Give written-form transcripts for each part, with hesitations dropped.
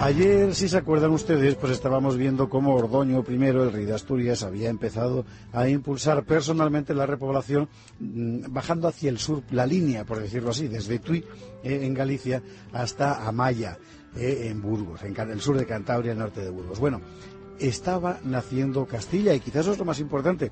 Ayer, si se acuerdan ustedes, pues estábamos viendo cómo Ordoño I, el rey de Asturias, había empezado a impulsar personalmente la repoblación, bajando hacia el sur, la línea, por decirlo así, desde Tui, en Galicia, hasta Amaya, en Burgos, en el sur de Cantabria, el norte de Burgos. Bueno, estaba naciendo Castilla, y quizás eso es lo más importante.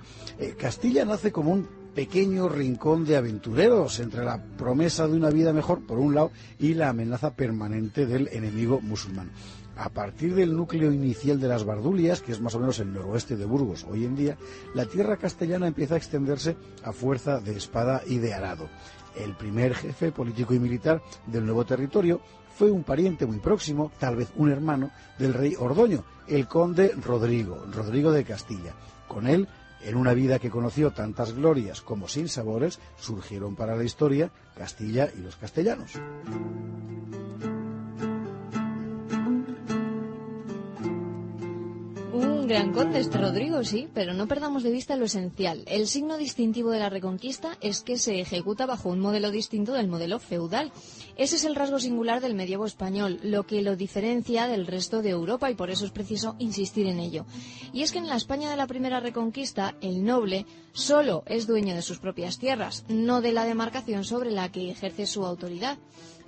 Castilla nace como un pequeño rincón de aventureros entre la promesa de una vida mejor, por un lado, y la amenaza permanente del enemigo musulmán. A partir del núcleo inicial de las Bardulias, que es más o menos el noroeste de Burgos hoy en día, la tierra castellana empieza a extenderse a fuerza de espada y de arado. El primer jefe político y militar del nuevo territorio fue un pariente muy próximo, tal vez un hermano, del rey Ordoño, el conde Rodrigo de Castilla. Con él, en una vida que conoció tantas glorias como sinsabores, surgieron para la historia Castilla y los castellanos. Un gran conde este Rodrigo, sí, pero no perdamos de vista lo esencial. El signo distintivo de la Reconquista es que se ejecuta bajo un modelo distinto del modelo feudal. Ese es el rasgo singular del medievo español, lo que lo diferencia del resto de Europa, y por eso es preciso insistir en ello. Y es que en la España de la primera Reconquista, el noble solo es dueño de sus propias tierras, no de la demarcación sobre la que ejerce su autoridad.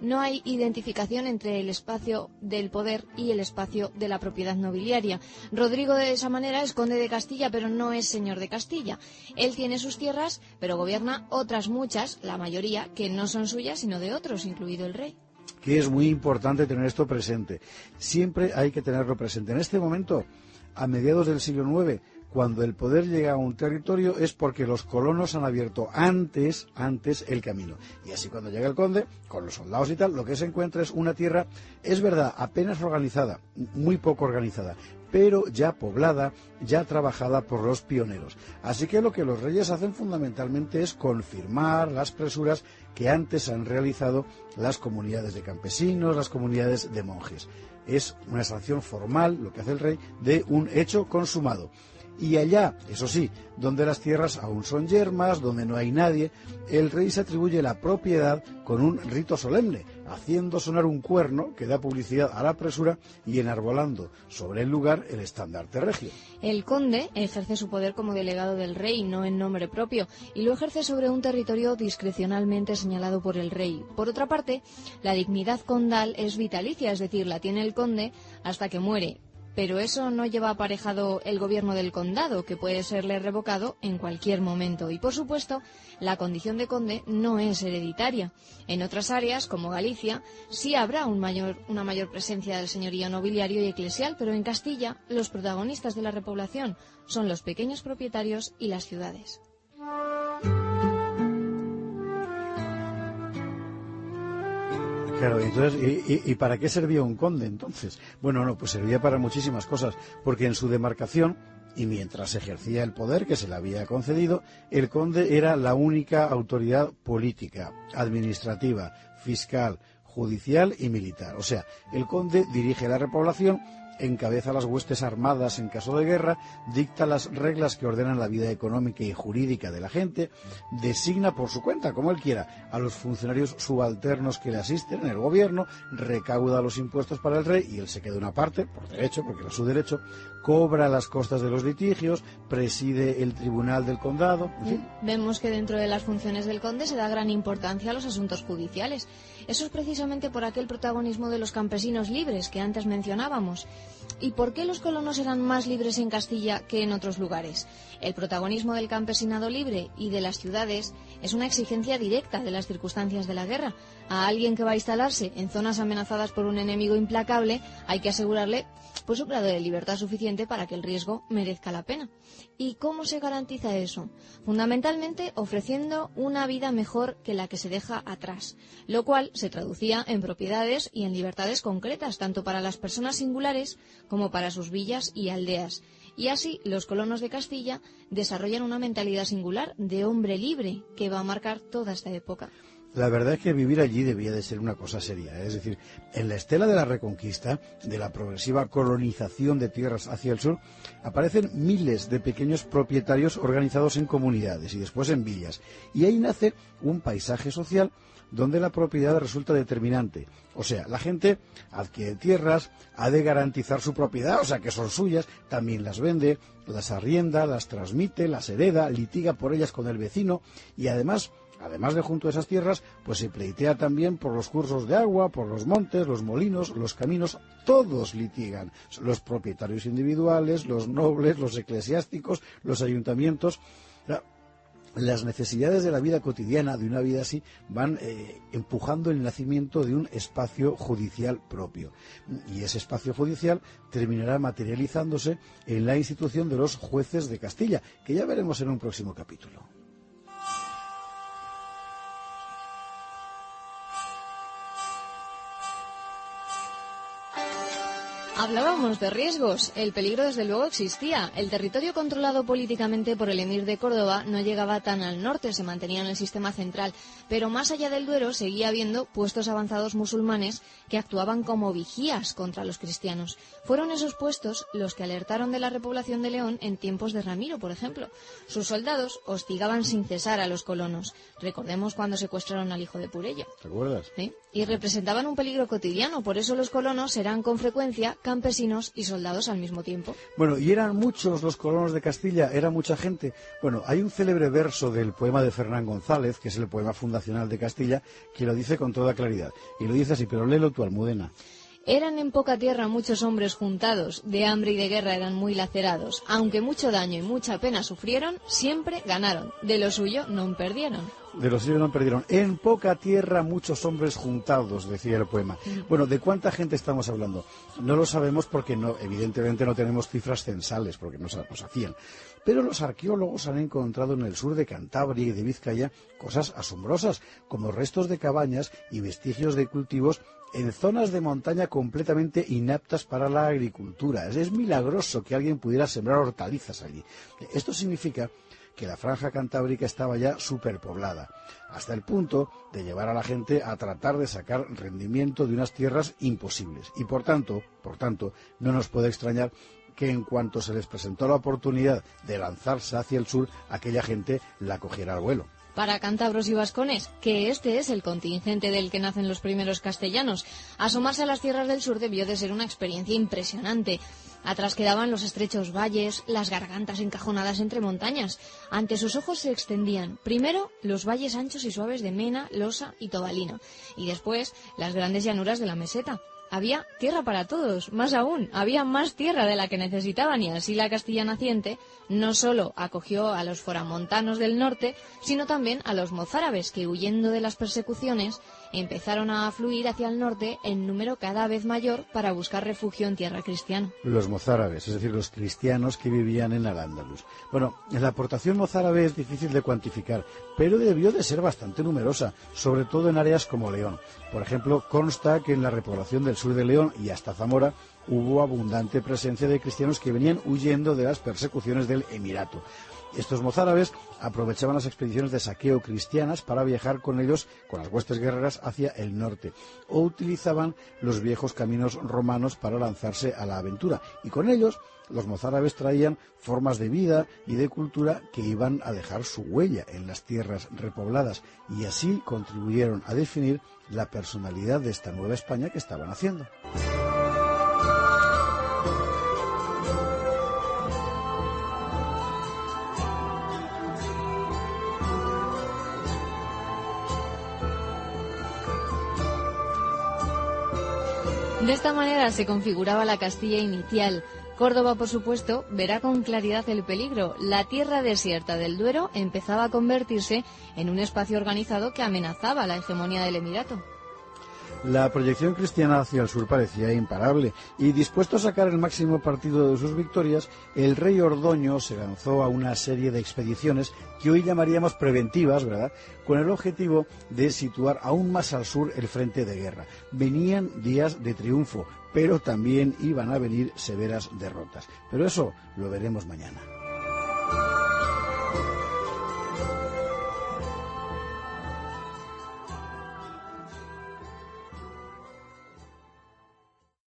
No hay identificación entre el espacio del poder y el espacio de la propiedad nobiliaria. Rodrigo de esa manera es conde de Castilla, pero no es señor de Castilla. Él tiene sus tierras, pero gobierna otras muchas, la mayoría, que no son suyas, sino de otros, incluido el rey. Que es muy importante tener esto presente. Siempre hay que tenerlo presente. En este momento, a mediados del siglo IX, cuando el poder llega a un territorio es porque los colonos han abierto antes el camino. Y así cuando llega el conde, con los soldados y tal, lo que se encuentra es una tierra, es verdad, apenas organizada, muy poco organizada, pero ya poblada, ya trabajada por los pioneros. Así que lo que los reyes hacen fundamentalmente es confirmar las presuras que antes han realizado las comunidades de campesinos, las comunidades de monjes. Es una sanción formal, lo que hace el rey, de un hecho consumado. Y allá, eso sí, donde las tierras aún son yermas, donde no hay nadie, el rey se atribuye la propiedad con un rito solemne, haciendo sonar un cuerno que da publicidad a la presura y enarbolando sobre el lugar el estandarte regio. El conde ejerce su poder como delegado del rey, no en nombre propio, y lo ejerce sobre un territorio discrecionalmente señalado por el rey. Por otra parte, la dignidad condal es vitalicia, es decir, la tiene el conde hasta que muere. Pero eso no lleva aparejado el gobierno del condado, que puede serle revocado en cualquier momento. Y, por supuesto, la condición de conde no es hereditaria. En otras áreas, como Galicia, sí habrá una mayor presencia del señorío nobiliario y eclesial, pero en Castilla los protagonistas de la repoblación son los pequeños propietarios y las ciudades. Claro, entonces, ¿y para qué servía un conde entonces? Bueno, no, pues servía para muchísimas cosas, porque en su demarcación, y mientras ejercía el poder que se le había concedido, el conde era la única autoridad política, administrativa, fiscal, judicial y militar. O sea, el conde dirige la repoblación, encabeza las huestes armadas en caso de guerra, dicta las reglas que ordenan la vida económica y jurídica de la gente, designa por su cuenta, como él quiera, a los funcionarios subalternos que le asisten en el gobierno, recauda los impuestos para el rey y él se queda una parte, por derecho, porque era su derecho, cobra las costas de los litigios, preside el tribunal del condado, en fin. Vemos que dentro de las funciones del conde se da gran importancia a los asuntos judiciales. Eso es precisamente por aquel protagonismo de los campesinos libres que antes mencionábamos. ¿Y por qué los colonos eran más libres en Castilla que en otros lugares? El protagonismo del campesinado libre y de las ciudades es una exigencia directa de las circunstancias de la guerra. A alguien que va a instalarse en zonas amenazadas por un enemigo implacable hay que asegurarle pues un grado de libertad suficiente para que el riesgo merezca la pena. ¿Y cómo se garantiza eso? Fundamentalmente ofreciendo una vida mejor que la que se deja atrás, lo cual se traducía en propiedades y en libertades concretas, tanto para las personas singulares como para sus villas y aldeas. Y así los colonos de Castilla desarrollan una mentalidad singular de hombre libre que va a marcar toda esta época. La verdad es que vivir allí debía de ser una cosa seria, ¿eh? Es decir, en la estela de la Reconquista, de la progresiva colonización de tierras hacia el sur, aparecen miles de pequeños propietarios organizados en comunidades y después en villas. Y ahí nace un paisaje social donde la propiedad resulta determinante. O sea, la gente adquiere tierras, ha de garantizar su propiedad, o sea, que son suyas, también las vende, las arrienda, las transmite, las hereda, litiga por ellas con el vecino y además de junto a esas tierras, pues se pleitea también por los cursos de agua, por los montes, los molinos, los caminos, todos litigan. Los propietarios individuales, los nobles, los eclesiásticos, los ayuntamientos. Las necesidades de la vida cotidiana, de una vida así, van empujando el nacimiento de un espacio judicial propio. Y ese espacio judicial terminará materializándose en la institución de los jueces de Castilla, que ya veremos en un próximo capítulo. Hablábamos de riesgos. El peligro desde luego existía. El territorio controlado políticamente por el emir de Córdoba no llegaba tan al norte, se mantenía en el sistema central, pero más allá del Duero seguía habiendo puestos avanzados musulmanes que actuaban como vigías contra los cristianos. Fueron esos puestos los que alertaron de la repoblación de León en tiempos de Ramiro, por ejemplo. Sus soldados hostigaban sin cesar a los colonos. Recordemos cuando secuestraron al hijo de Purello. ¿Te acuerdas? ¿Sí? Y representaban un peligro cotidiano, por eso los colonos eran con frecuencia campesinos y soldados al mismo tiempo. Bueno, y eran muchos los colonos de Castilla, era mucha gente. Bueno, hay un célebre verso del poema de Fernán González, que es el poema fundacional de Castilla, que lo dice con toda claridad. Y lo dice así, pero léelo tú, Almudena. Eran en poca tierra muchos hombres juntados, de hambre y de guerra eran muy lacerados. Aunque mucho daño y mucha pena sufrieron, siempre ganaron. De lo suyo no perdieron. De lo suyo no perdieron. En poca tierra muchos hombres juntados, decía el poema. Bueno, ¿de cuánta gente estamos hablando? No lo sabemos porque evidentemente no tenemos cifras censales, porque no se las hacían. Pero los arqueólogos han encontrado en el sur de Cantabria y de Vizcaya cosas asombrosas, como restos de cabañas y vestigios de cultivos en zonas de montaña completamente inaptas para la agricultura. Es milagroso que alguien pudiera sembrar hortalizas allí. Esto significa que la franja cantábrica estaba ya superpoblada, hasta el punto de llevar a la gente a tratar de sacar rendimiento de unas tierras imposibles. Y por tanto, no nos puede extrañar que en cuanto se les presentó la oportunidad de lanzarse hacia el sur, aquella gente la cogiera al vuelo. Para cántabros y vascones, que este es el contingente del que nacen los primeros castellanos. Asomarse a las tierras del sur debió de ser una experiencia impresionante. Atrás quedaban los estrechos valles, las gargantas encajonadas entre montañas. Ante sus ojos se extendían, primero, los valles anchos y suaves de Mena, Losa y Tobalina, y después las grandes llanuras de la meseta. Había tierra para todos, más aún, había más tierra de la que necesitaban y así la Castilla naciente no solo acogió a los foramontanos del norte, sino también a los mozárabes que, huyendo de las persecuciones, empezaron a afluir hacia el norte en número cada vez mayor para buscar refugio en tierra cristiana. Los mozárabes, es decir, los cristianos que vivían en Al-Ándalus. Bueno, la aportación mozárabe es difícil de cuantificar, pero debió de ser bastante numerosa, sobre todo en áreas como León. Por ejemplo, consta que en la repoblación del sur de León y hasta Zamora hubo abundante presencia de cristianos que venían huyendo de las persecuciones del emirato. Estos mozárabes aprovechaban las expediciones de saqueo cristianas para viajar con ellos, con las huestes guerreras, hacia el norte, o utilizaban los viejos caminos romanos para lanzarse a la aventura, y con ellos los mozárabes traían formas de vida y de cultura que iban a dejar su huella en las tierras repobladas, y así contribuyeron a definir la personalidad de esta nueva España que estaban haciendo. De esta manera se configuraba la Castilla inicial. Córdoba, por supuesto, verá con claridad el peligro. La tierra desierta del Duero empezaba a convertirse en un espacio organizado que amenazaba la hegemonía del emirato. La proyección cristiana hacia el sur parecía imparable, y dispuesto a sacar el máximo partido de sus victorias, el rey Ordoño se lanzó a una serie de expediciones que hoy llamaríamos preventivas, ¿verdad?, con el objetivo de situar aún más al sur el frente de guerra. Venían días de triunfo, pero también iban a venir severas derrotas. Pero eso lo veremos mañana.